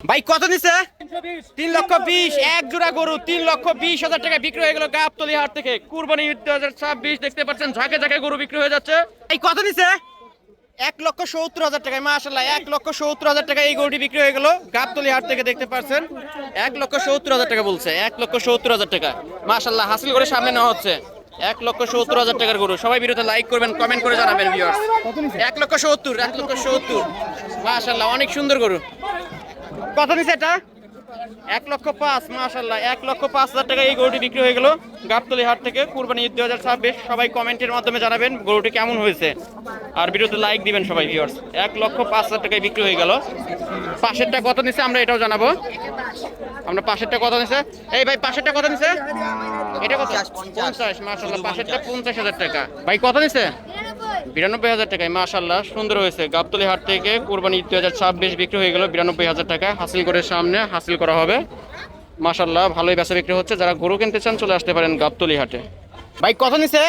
ভাই কত নিছে? 3,20,000 এক জোড়া গরু 3,20,000 টাকা বিক্রি হয়ে গেল গাবতলী হাট থেকে। কুরবানি ঈদ 2026 দেখতে পাচ্ছেন ঝাঁকে ঝাঁকে গরু বিক্রি হয়ে যাচ্ছে। এই কত নিছে? 1,70,000 টাকায় মাশাআল্লাহ 1,70,000 টাকা এই গরুটি বিক্রি হয়ে গেল গাবতলী হাট থেকে দেখতে পাচ্ছেন। 1,70,000 টাকা বলছে, 1,70,000 টাকা মাশাআল্লাহ হাসিল করে সামনে নেওয়া হচ্ছে। 1,70,000 টাকার গরু। সবাই ভিডিওতে লাইক করবেন, কমেন্ট করে জানাবেন ভিউয়ার্স। 1,70,000 মাশাআল্লাহ অনেক সুন্দর গরু। কত নিছে এটা? 1,05,000 মাশাআল্লাহ 1,05,000 টাকা এই গরুটি বিক্রি হয়ে গেল গাবতলী হাট থেকে। কুরবানি ঈদ 2026 সবাই কমেন্টের মাধ্যমে জানাবেন গরুটি কেমন হয়েছে আর ভিডিওতে লাইক দিবেন সবাই ভিউয়ার্স। 1,05,000 টাকায় বিক্রি হয়ে গেল। পাশেরটা কত নিছে আমরা এটাও জানাবো। আমরা পাশেরটা কত নিছে? এই ভাই পাশেরটা কত নিছে? এটা কত? 50 মাশাআল্লাহ পাশেরটা 50,000 টাকা। ভাই কত নিছে? 92,000 টাকায় মাশাআল্লাহ সুন্দর হয়েছে। গাবতলী হাট থেকে কুরবানি ঈদ 2026 বিক্রি হয়ে গেল 92,000 টাকা। হাসিল করে সামনে হাসিল করা হবে মাশাআল্লাহ। ভালোই বেচা বিক্রি হচ্ছে। যারা গরু কিনতে চান চলে আসতে পারেন গাবতলী হাটে। ভাই কত নিছে?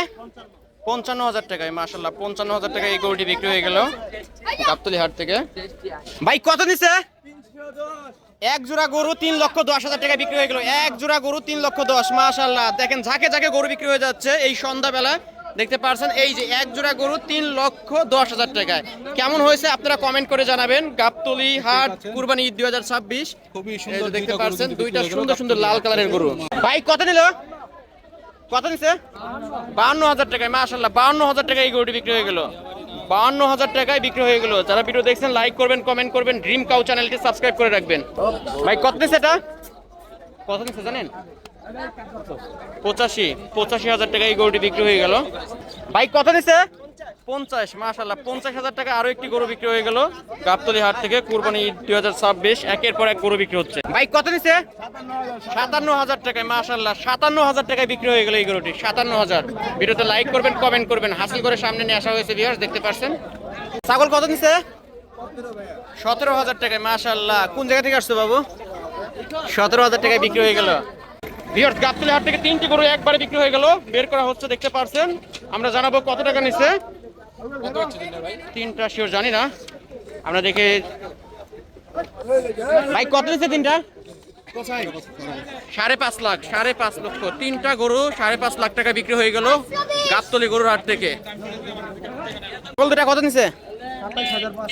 55,000 টাকায় মাশাআল্লাহ 55,000 টাকায় এই গরুটি বিক্রি হয়ে গেল গাবতলী হাট থেকে। ভাই কত নিছে? এক জোড়া গরু 3,10,000 টাকা বিক্রি হয়ে গেল। এক জোড়া গরু 3,10,000 মাশাআল্লাহ। দেখেন ঝাঁকে ঝাঁকে গরু বিক্রি হয়ে যাচ্ছে এই সন্ধ্যাবেলা দেখতে পাচ্ছেন। এই যে এক জোড়া গরু 3,10,000 টাকায় কেমন হয়েছে আপনারা কমেন্ট করে জানাবেন। গাবতলী হাট কুরবানি ঈদ 2026 খুবই এই সুন্দর যে দেখতে পাচ্ছেন দুইটা সুন্দর সুন্দর লাল কালারের গরু। ভাই কত নিল? কত নিছে? 52,000 টাকায় মাশাআল্লাহ 52,000 টাকায় এই গরুটি বিক্রি হয়ে গেল। 52,000 টাকায় বিক্রি হয়ে গেল। যারা ভিডিও দেখছেন লাইক করবেন, কমেন্ট করবেন, ড্রিম কাউ চ্যানেলটি সাবস্ক্রাইব করে রাখবেন। ভাই কত নিছে এটা? কত নিছে জানেন? 85,000 টাকায় এই গরুটি বিক্রি হয়ে গেল। ভাই কত নিছে? 50 মাশাআল্লাহ 50,000 টাকা আরো একটি গরু বিক্রি হয়ে গেল গাবতলী হাট থেকে। কুরবানি ঈদ 2026 একের পর এক গরু বিক্রি হচ্ছে। ভাই কত নিছে? 57,000 টাকায় মাশাআল্লাহ 57,000 টাকায় বিক্রি হয়ে গেল এই গরুটি। 57,000। ভিডিওতে লাইক করবেন, কমেন্ট করবেন। হাসিল করে সামনে নিয়ে আসা হয়েছে ভিউয়ার্স দেখতে পাচ্ছেন। ছাগল কত নিছে? 17,000 টাকায় মাশাআল্লাহ। কোন জায়গা থেকে আসছো বাবু? 17,000 টাকায় বিক্রি হয়ে গেল ভিউয়ার্স। গাবতলী হাট থেকে তিনটি গরু একবারে বিক্রি হয়ে গেল, বের করা হচ্ছে দেখতে পাচ্ছেন। আমরা জানাবো কত টাকা নিছে। তিনটা শিওর জানি না, আমরা দেখে। ভাই কত নিছে তিনটা? 5.5 লাখ 5.5 লক্ষ। তিনটা গরু 5.5 লাখ টাকা বিক্রি হয়ে গেল গাবতলী গরুর হাট থেকে। ছাগল দুটা কত নিছে?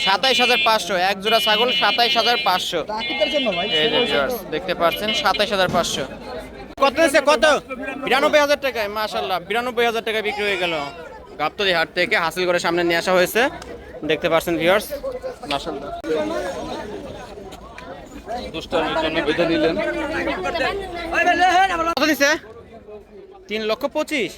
27,500 এক জোড়া ছাগল 27,500 এই যে ভিউয়ার্স দেখতে পাচ্ছেন 27,500। কত নিছে? কত? 92,000 টাকায় মাশাআল্লাহ 92,000 টাকা বিক্রি হয়ে গেল গাবতলী হাট থেকে। হাসিল করে সামনে নিয়ে আসা হয়েছে দেখতে পাচ্ছেন ভিউয়ার্স মাশাআল্লাহ। কত নিছে? 3,25,000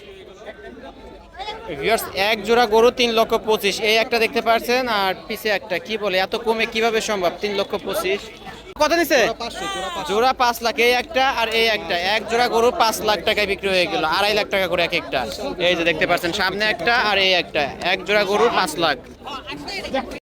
ভিউয়ার্স। এক জোড়া গরু 3,25,000 এই একটা দেখতে পাচ্ছেন আর পিছে একটা। কি বলে এত কমে কিভাবে সম্ভব? 3,25,000। কত নিছে? জোড়া 5 লাখ এই একটা আর এই একটা। এক জোড়া গরু 5 লাখ টাকায় বিক্রি হয়ে গেল। 2.5 লাখ টাকা করে এক একটা। এই যে দেখতে পাচ্ছেন সামনে একটা আর এই একটা। এক জোড়া গরু 5 লাখ।